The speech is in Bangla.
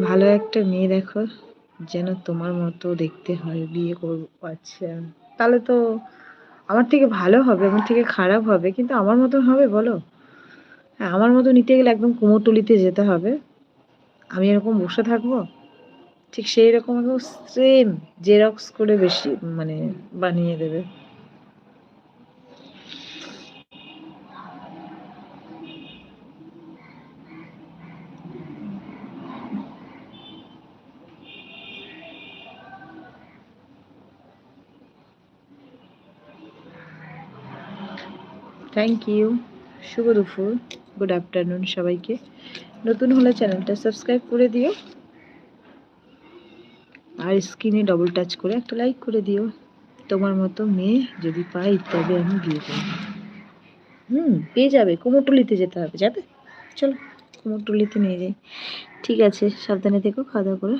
ভালো একটা মেয়ে দেখো, যেন তোমার মতো দেখতে হয়, বিয়ে করবো। আচ্ছা, তাহলে তো আমার থেকে ভালো হবে, আমার থেকে খারাপ হবে, কিন্তু আমার মতন হবে বলো? হ্যাঁ, আমার মতো নিতে গেলে একদম কুমোরটুলিতে যেতে হবে। আমি এরকম বসে থাকবো? ঠিক সেই রকম একদম সেম জেরক্স করে বেশি মানে বানিয়ে দেবে। Thank you. শুভ দুপুর, গুড আফটারনুন সবাইকে। নতুন হলে চ্যানেলটা সাবস্ক্রাইব করে দিও, আর স্ক্রিনে ডবল টাচ করে একটা লাইক করে দিও। তোমার মতো মেয়ে যদি পাই তবে আমি বিয়ে করব। পেয়ে যাবে, কুমোরটুলিতে যেতে হবে, যাবে? চলো কুমোরটুলিতে নিয়ে যাই। ঠিক আছে, সাবধানে থেকো, খাওয়া দাওয়া করে।